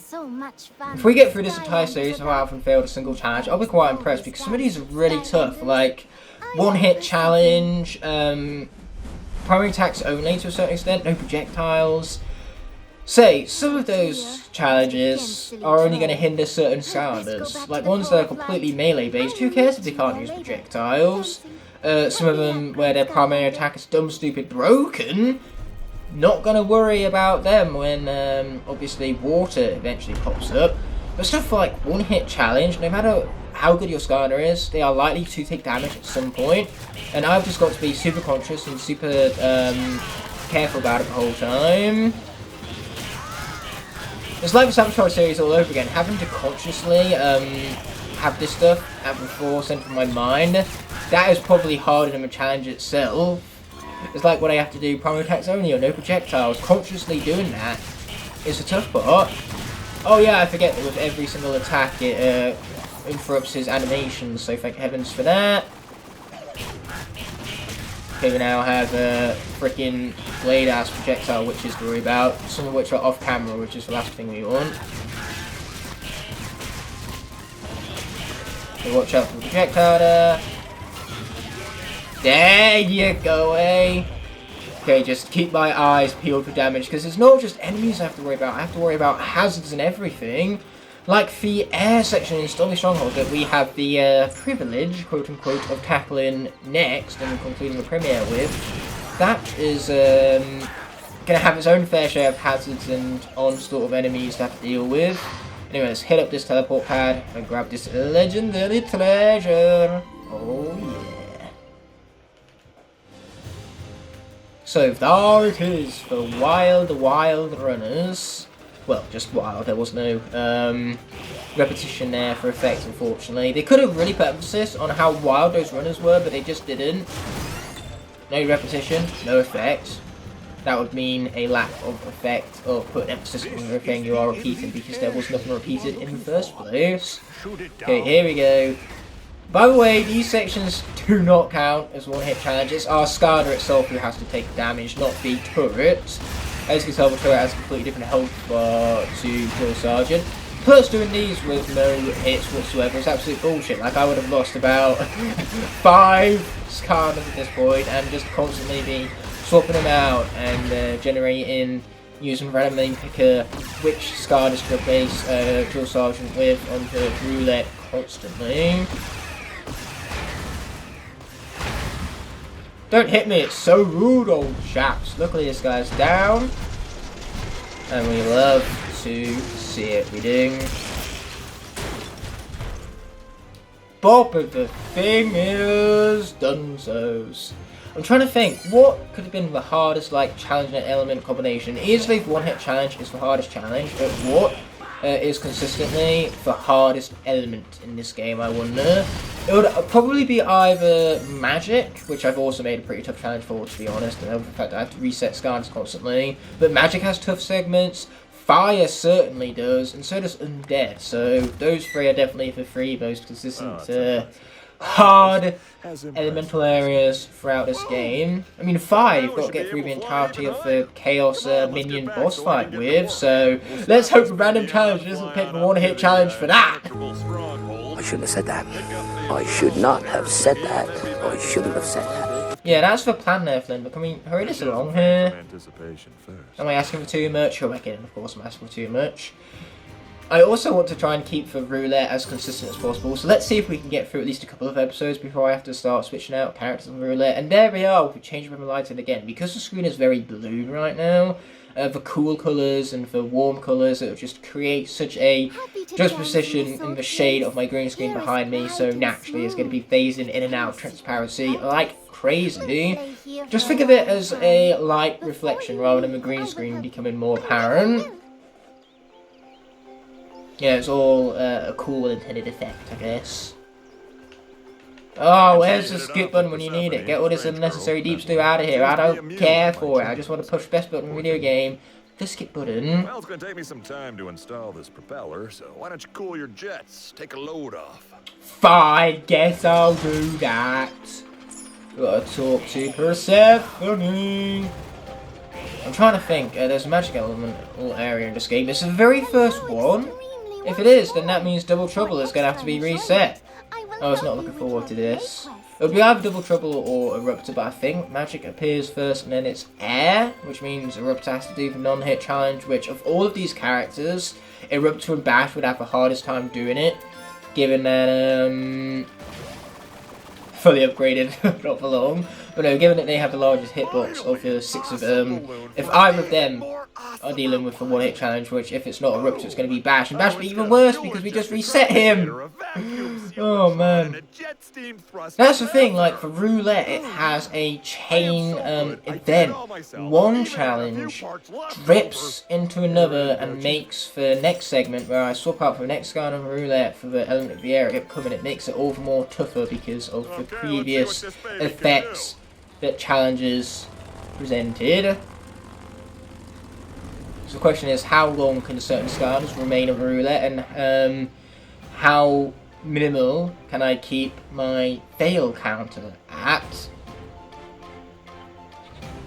If we get through this entire series without having failed a single challenge, I'll be quite impressed because some of these are really tough. Like, one hit challenge, primary attacks only to a certain extent, no projectiles. Say, some of those challenges are only going to hinder certain Skylanders. Like ones that are completely melee based, who cares if they can't use projectiles? Some of them where their primary attack is dumb, stupid, broken. Not gonna worry about them when obviously water eventually pops up. But stuff like one hit challenge, no matter how good your Skylander is, they are likely to take damage at some point. And I've just got to be super conscious and super careful about it the whole time. It's like the Sabotage series all over again, having to consciously have this stuff at the forefront of my mind. That is probably harder than the challenge itself. It's like what I have to do, primary attacks only or no projectiles. Consciously doing that is the tough part. Oh yeah, I forget that with every single attack it interrupts his animations, so thank heavens for that. Okay, we now have a freaking blade-ass projectile witches to worry about, some of which are off camera, which is the last thing we want. So watch out for the projectile there. There you go, eh? Okay, just keep my eyes peeled for damage, because it's not just enemies I have to worry about. I have to worry about hazards and everything. Like the air section in Stormy Stronghold that we have the privilege, quote-unquote, of tackling next and concluding the premiere with. That is going to have its own fair share of hazards and onslaught of enemies to have to deal with. Anyway, let's hit up this teleport pad and grab this legendary treasure. Oh, yeah. So there it is, for wild runners. Well, just wild, there was no repetition there for effect, unfortunately. They could have really put emphasis on how wild those runners were, but they just didn't. No repetition, no effect. That would mean a lack of effect, or put emphasis on everything you are repeating, because there was nothing repeated in the first place. Okay, here we go. By the way, these sections do not count as one-hit challenges. Our Skylander itself who has to take damage, not the turret. As you can tell, the turret has a completely different health bar to Drill Sergeant. Plus, doing these with no hits whatsoever is absolute bullshit. Like, I would have lost about 5 Skylanders at this point and just constantly be swapping them out and generating, using randomly picker which Skylanders to replace Drill Sergeant with onto Roulette constantly. Don't hit me, it's so rude, old chaps. Luckily this guy's down. And we love to see it. We do. Bob of the thing is Dunzos. I'm trying to think, what could have been the hardest, like, challenge and element combination? Easily the one-hit challenge is the hardest challenge, but what is consistently the hardest element in this game, I wonder? It would probably be either magic, which I've also made a pretty tough challenge for, to be honest, and the fact that I have to reset Skylanders constantly. But magic has tough segments, fire certainly does, and so does undead. So those three are definitely the three most consistent hard elemental areas throughout this game. I mean, 5 you've got to get through the entirety of the Chaos Minion boss fight with, so let's hope the random challenge doesn't pick the one-hit challenge for that. I shouldn't have said that. I should not have said that. I shouldn't have said that. Yeah, that's the plan there, Flynn, but can we hurry this along here? Am I asking for too much? Oh, again, of course I'm asking for too much. I also want to try and keep the roulette as consistent as possible, so let's see if we can get through at least a couple of episodes before I have to start switching out characters on the roulette. And there we are, we change the lights in again. Because the screen is very blue right now, the cool colours and the warm colours, it will just create such a juxtaposition in the shade of my green screen behind me, so naturally it's going to be phasing in and out of transparency like crazy. Just think of it as a light reflection rather than the green screen becoming more apparent. Yeah, it's all a cool intended effect, I guess. Oh, where's the skip button when you need it? Get all this unnecessary deep stew out of here. I don't care for it. I just want to push best button in the video game. The skip button. Well, it's going to take me some time to install this propeller, so why don't you cool your jets? Take a load off. Fine, guess I'll do that. Gotta talk to Persephone. I'm trying to think. There's a magic element area in this game. It's the very first one. If it is, then that means Double Trouble is going to have to be reset. I was not looking forward to this. It'll be either Double Trouble or Eruptor, but I think magic appears first and then it's air, which means Eruptor has to do the non-hit challenge, which of all of these characters, Eruptor and Bash would have the hardest time doing it, given that, fully upgraded, not for long. But no, given that they have the largest hitbox of the 6 of them, if either of them are dealing with the one-hit challenge, which if it's not Eruptor, it's going to be Bash, and Bash will be even worse because we just reset him! Oh man. That's the thing, like for Roulette, it has a chain event. One challenge drips into another and makes the next segment where I swap out for the next guy on Roulette for the element of the area upcoming, it makes it all the more tougher because of the previous effects that challenges presented. So the question is, how long can certain Skylanders remain on Roulette, and how minimal can I keep my fail counter at?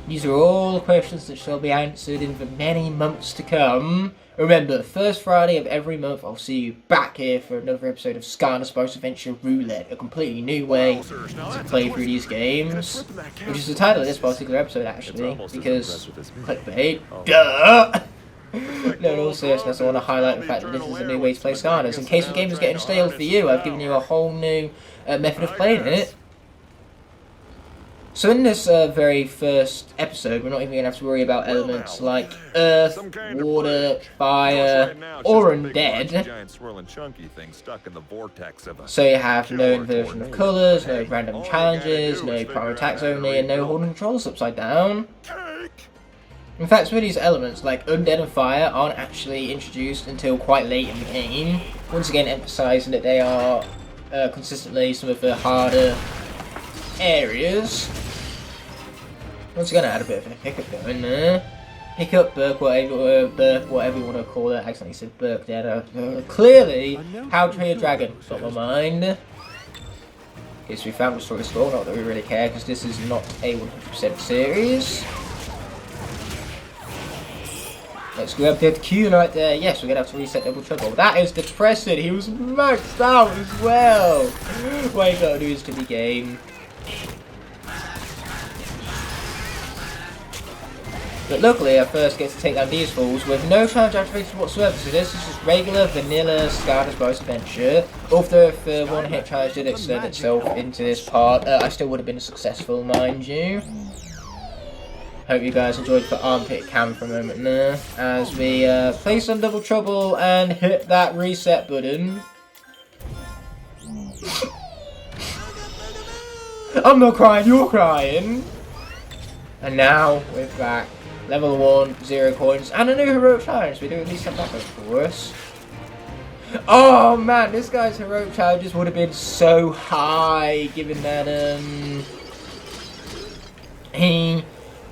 These are all questions that shall be answered in the many months to come. Remember, first Friday of every month, I'll see you back here for another episode of Skylanders Spyro Adventure Roulette, a completely new way to play through these games, which is the title of this particular episode, actually, because clickbait, duh! No, in all seriousness, I want to highlight the fact that this is a new way to play Skylanders. In case the game is getting stale for you, I've given you a whole new method of playing it. So in this very first episode, we're not even going to have to worry about elements like earth, water, fire, or undead. So you have no inversion of colours, no random challenges, no prior attacks only, and no holding controls upside down. In fact, some of these elements, like undead and fire, aren't actually introduced until quite late in the game, once again emphasising that they are consistently some of the harder areas. Once again, I had a bit of a hiccup going there. Hiccup, Burke, whatever you want to call it. I accidentally said Burke there. Clearly, How to Train a Dragon got my mind. Okay, so we found the story score, not that we really care, because this is not a 100% series. Let's grab that Q right there. Yes, we're going to have to reset Double Trouble. That is depressing. He was maxed out as well. What you got to do is to the game. But luckily, I first get to take down these fools with no challenge activated whatsoever. So this is just regular vanilla Skylanders Spyro adventure. Although if the one-hit challenge did extend itself into this part, I still would have been successful, mind you. Hope you guys enjoyed the armpit cam for a moment there, as we play some Double Trouble and hit that reset button. I'm not crying, you're crying! And now we're back. Level 1, 0 coins, and a new heroic challenge. We do at least have that going for us. Oh man, this guy's heroic challenges would have been so high, given that he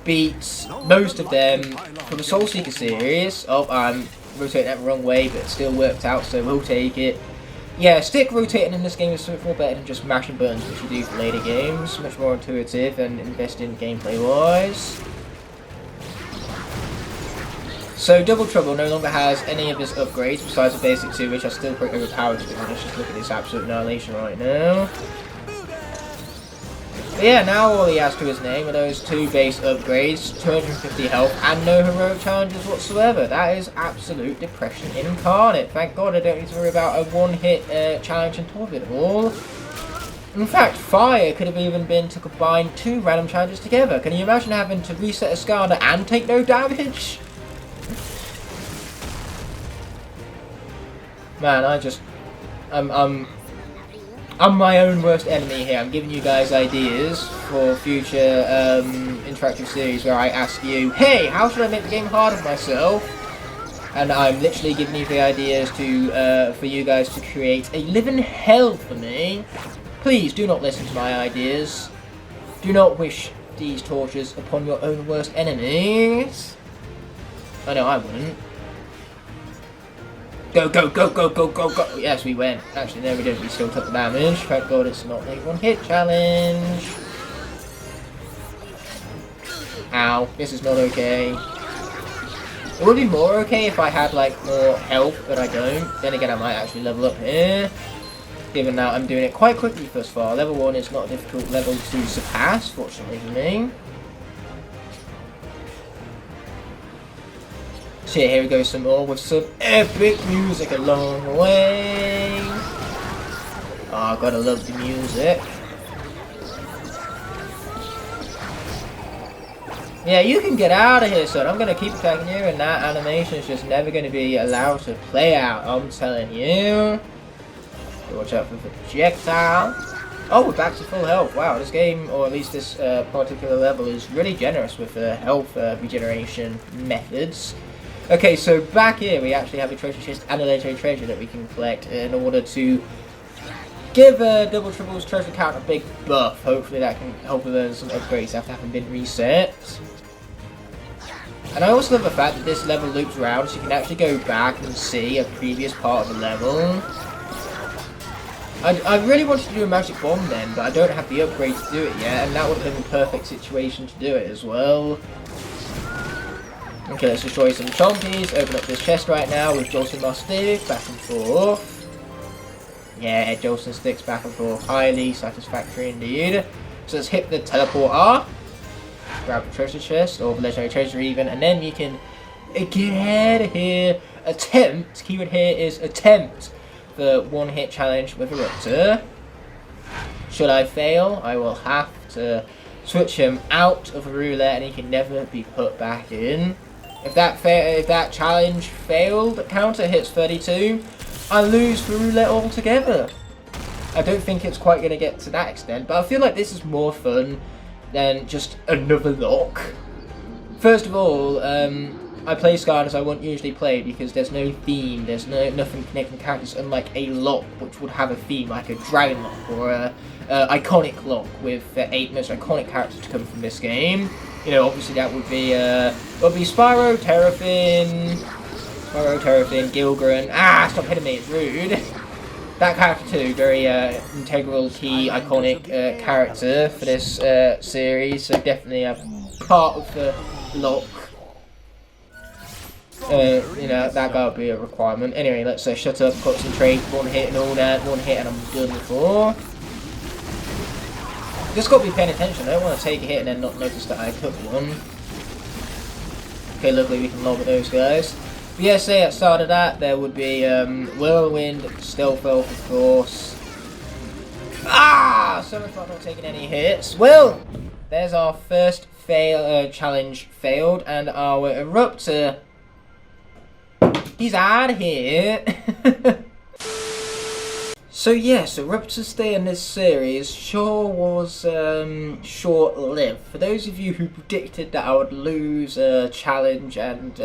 beats most of them from the Soul Seeker series. Oh, I'm rotating that the wrong way, but it still worked out, so we'll take it. Yeah, stick rotating in this game is so much more better than just mashing buttons, which you do for later games. Much more intuitive and invested gameplay-wise. So Double Trouble no longer has any of his upgrades besides the basic 2, which are still pretty overpowered to be honest. Just look at this absolute annihilation right now. But yeah, now all he has to his name are those 2 base upgrades, 250 health, and no heroic challenges whatsoever. That is absolute depression incarnate. Thank God I don't need to worry about a one-hit challenge on top of it all. In fact, Fire could have even been to combine 2 random challenges together. Can you imagine having to reset a Skylander and take no damage? Man, I'm my own worst enemy here. I'm giving you guys ideas for future interactive series where I ask you, hey, how should I make the game harder for myself? And I'm literally giving you the ideas to for you guys to create a living hell for me. Please do not listen to my ideas. Do not wish these tortures upon your own worst enemies. I know I wouldn't. Go, go, go, go, go, go, go. Yes, we went. Actually, no, we didn't. We still took the damage. Thank God it's not a one-hit challenge. Ow. This is not okay. It would be more okay if I had, like, more health, but I don't. Then again, I might actually level up here. Given that I'm doing it quite quickly thus far. Level 1 is not a difficult level to surpass, fortunately for me. So yeah, here we go some more with some epic music along the way. Oh, gotta love the music. Yeah, you can get out of here, son. I'm gonna keep attacking you, and that animation is just never gonna be allowed to play out. I'm telling you. Watch out for the projectile. Oh, we're back to full health. Wow, this game, or at least this particular level, is really generous with health regeneration methods. Okay, so back here we actually have a treasure chest and a legendary treasure that we can collect in order to give Double Trouble's treasure count a big buff. Hopefully that can help with earn some upgrades after having been reset. And I also love the fact that this level loops around, so you can actually go back and see a previous part of the level. I really wanted to do a magic bomb then, but I don't have the upgrade to do it yet, and that would have been the perfect situation to do it as well. Okay, let's destroy some chompies, open up this chest right now with Jolson Stick, back and forth. Yeah, Jolson Sticks back and forth, highly satisfactory indeed. So let's hit the teleporter, grab the treasure chest, or the legendary treasure even, and then you can get out of here. Attempt, keyword here is attempt, the one-hit challenge with a Raptor. Should I fail, I will have to switch him out of a roulette and he can never be put back in. If that challenge failed, counter hits 32, I lose the roulette altogether. I don't think it's quite going to get to that extent, but I feel like this is more fun than just another lock. First of all, I play Skylanders as I won't usually play because there's no theme, there's nothing connecting characters, unlike a lock which would have a theme like a dragon lock or a iconic lock with the 8 most iconic characters to come from this game. You know, obviously that would be Spyro, Terrafin, Gilgren. Ah, stop hitting me, it's rude. That character too, very integral, key, iconic character for this series, so definitely a part of the lock. You know, that gotta be a requirement. Anyway, let's shut up, concentrate, one hit and all that, one hit and I'm done for. Just gotta be paying attention, I don't want to take a hit and then not notice that I took one. Okay, luckily we can log with those guys. But yeah, say at the start of that, there would be Whirlwind, Stealth Elf, of course. Ah! So much fun not taking any hits. Well, there's our first challenge failed, and our Eruptor, he's out of here. So yes, Eruptor's stay in this series sure was short-lived. For those of you who predicted that I would lose a challenge and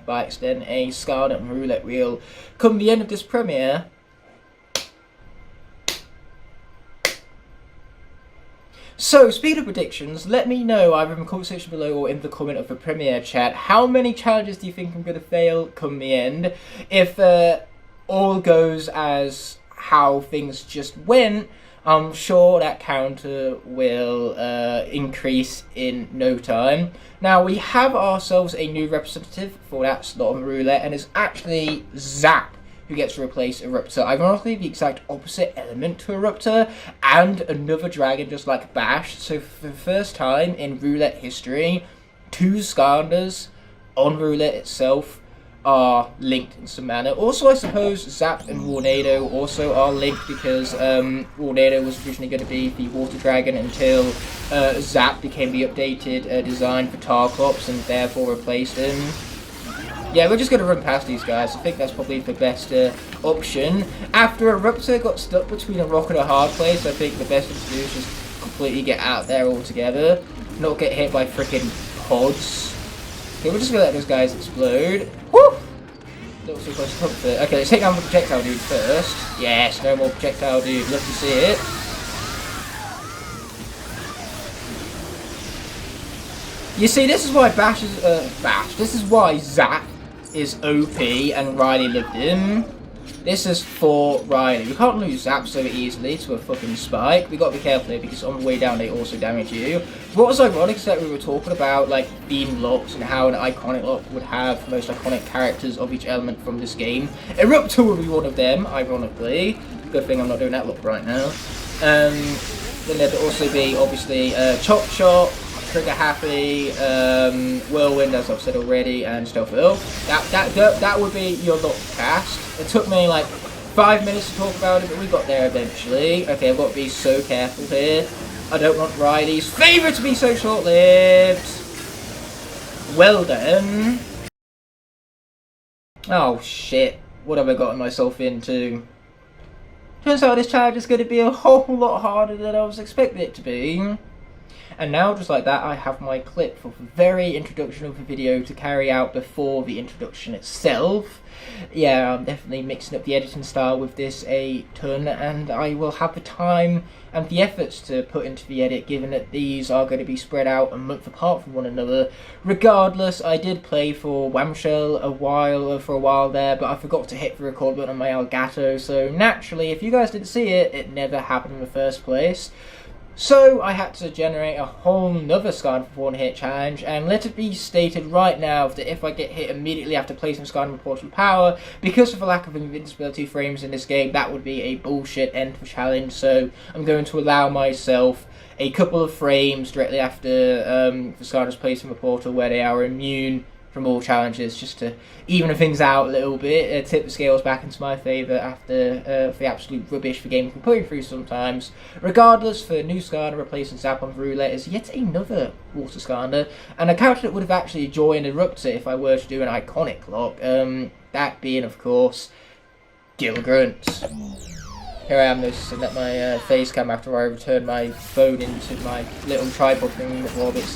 by extent a Skylanders roulette wheel come the end of this premiere, so, speaking of predictions, let me know either in the comment section below or in the comment of the premiere chat, how many challenges do you think I'm going to fail come the end? If all goes as how things just went, I'm sure that counter will increase in no time. Now, we have ourselves a new representative for that slot on roulette, and it's actually Zap who gets to replace Eruptor. Ironically, the exact opposite element to Eruptor, and another dragon just like Bash. So for the first time in roulette history, two Skylanders on roulette itself are linked in some manner. Also, I suppose Zap and Warnado also are linked because Warnado was originally going to be the water dragon until Zap became the updated design for Tarklops and therefore replaced him. Yeah, we're just going to run past these guys. I think that's probably the best option. After Eruptor got stuck between a rock and a hard place, I think the best thing to do is just completely get out there altogether. Not get hit by freaking pods. Okay, we're just going to let those guys explode. Woo! Little too close to comfort. Okay, let's take down the projectile dude first. Yes, no more projectile dude. Love to see it. You see, this is why this is why Zap is OP and Riley lived him. This is for Riley. We can't lose Zap so easily to a fucking spike. We got to be careful here because on the way down they also damage you. What was ironic is that we were talking about like theme locks and how an iconic lock would have the most iconic characters of each element from this game. Eruptor will be one of them, ironically. Good thing I'm not doing that lock right now. Then there'd also be obviously Chop Chop, Trigger Happy, Whirlwind, as I've said already, and Stealth Elf. That would be your lock cast. It took me like 5 minutes to talk about it, but we got there eventually. Okay, I've got to be so careful here. I don't want Riley's favourite to be so short-lived. Well done. Oh shit, what have I gotten myself into? Turns out this challenge is going to be a whole lot harder than I was expecting it to be. And now, just like that, I have my clip for the very introduction of the video to carry out before the introduction itself. Yeah, I'm definitely mixing up the editing style with this a ton, and I will have the time and the efforts to put into the edit, given that these are going to be spread out a month apart from one another. Regardless, I did play for Whamshell for a while there, but I forgot to hit the record button on my Elgato, so naturally, if you guys didn't see it, it never happened in the first place. So I had to generate a whole nother Skylanders for one hit challenge, and let it be stated right now that if I get hit immediately after placing Skylanders Portal Power, because of the lack of invincibility frames in this game, that would be a bullshit end to the challenge. So I'm going to allow myself a couple of frames directly after the Skylanders placing the portal where they are immune from all challenges, just to even things out a little bit, tip the scales back into my favour after the absolute rubbish the game can put you through sometimes. Regardless, for new Skylander replacing Zap on Roulette is yet another water Skylander, and a character that would have actually joined Eruptor if I were to do an iconic lock, that being of course Gilgrunt. Here I am noticing that my face cam after I returned my phone into my little tripod thing while it's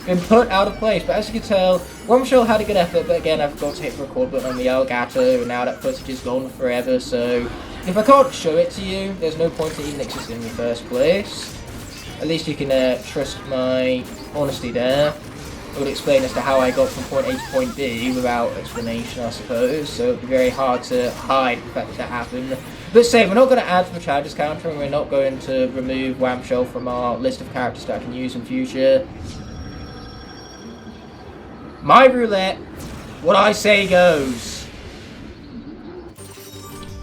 been put out of place. But as you can tell, Whamshell had a good effort, but again I forgot to hit the record button on the Elgato, and now that footage is gone forever, so if I can't show it to you, there's no point in even existing in the first place. At least you can trust my honesty there. I would explain as to how I got from point A to point B without explanation, I suppose, so it would be very hard to hide the fact that that happened. But say, we're not going to add to the challenges counter, and we're not going to remove Whamshell from our list of characters that I can use in future. My roulette, what I say goes.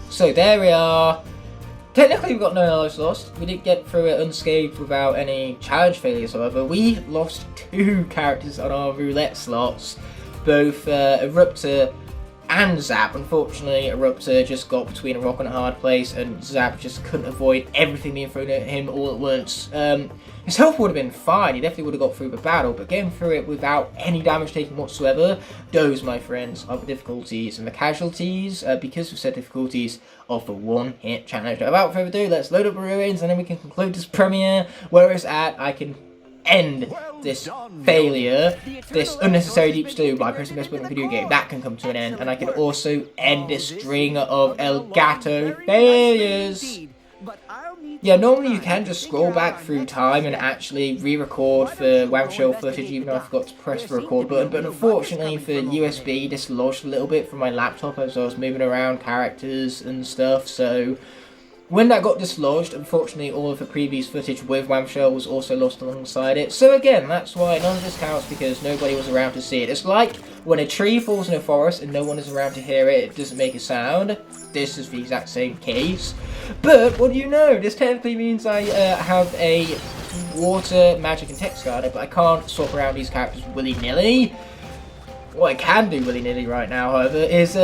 So there we are. Technically we've got no lives lost. We didn't get through it unscathed without any challenge failures, however. We lost 2 characters on our roulette slots. both Eruptor and Zap. Unfortunately, Eruptor just got between a rock and a hard place, and Zap just couldn't avoid everything being thrown at him all at once. His health would have been fine, he definitely would have got through the battle, but getting through it without any damage taken whatsoever, those, my friends, are the difficulties. And the casualties, because we've said difficulties, of the one-hit challenge. Without further ado, let's load up the ruins, and then we can conclude this premiere. Where it's at, I can end this failure, this unnecessary deep stew by pressing this button in the video game. That can come to an end, and I can also end this string of Elgato failures. Yeah, normally you can just scroll back through time and actually re-record for WAMShell footage, even though I forgot to press the record button, but unfortunately for USB, this lodged a little bit from my laptop as I was moving around characters and stuff, so when that got dislodged, unfortunately all of the previous footage with WAMShell was also lost alongside it. So again, that's why none of this counts, because nobody was around to see it. It's like when a tree falls in a forest and no one is around to hear it, it doesn't make a sound. This is the exact same case. But what do you know? This technically means I have a water, magic and text starter, but I can't swap around these characters willy-nilly. What I can do willy-nilly right now, however, is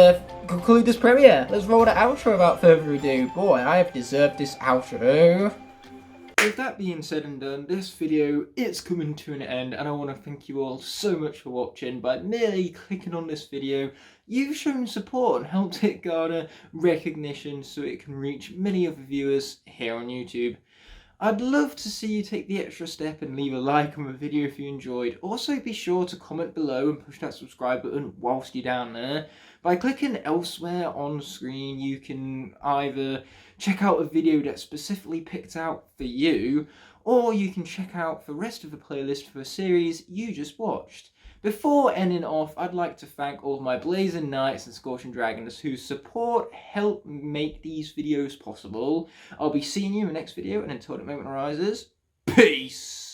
conclude this premiere. Let's roll the outro without further ado. Boy, I have deserved this outro. With that being said and done, this video is coming to an end, and I want to thank you all so much for watching. By merely clicking on this video, you've shown support and helped it garner recognition so it can reach many other viewers here on YouTube. I'd love to see you take the extra step and leave a like on the video if you enjoyed. Also, be sure to comment below and push that subscribe button whilst you're down there. By clicking elsewhere on screen, you can either check out a video that's specifically picked out for you, or you can check out the rest of the playlist for a series you just watched. Before ending off, I'd like to thank all of my Blazing Knights and Scorching Dragons whose support help make these videos possible. I'll be seeing you in the next video, and until that moment arises, peace!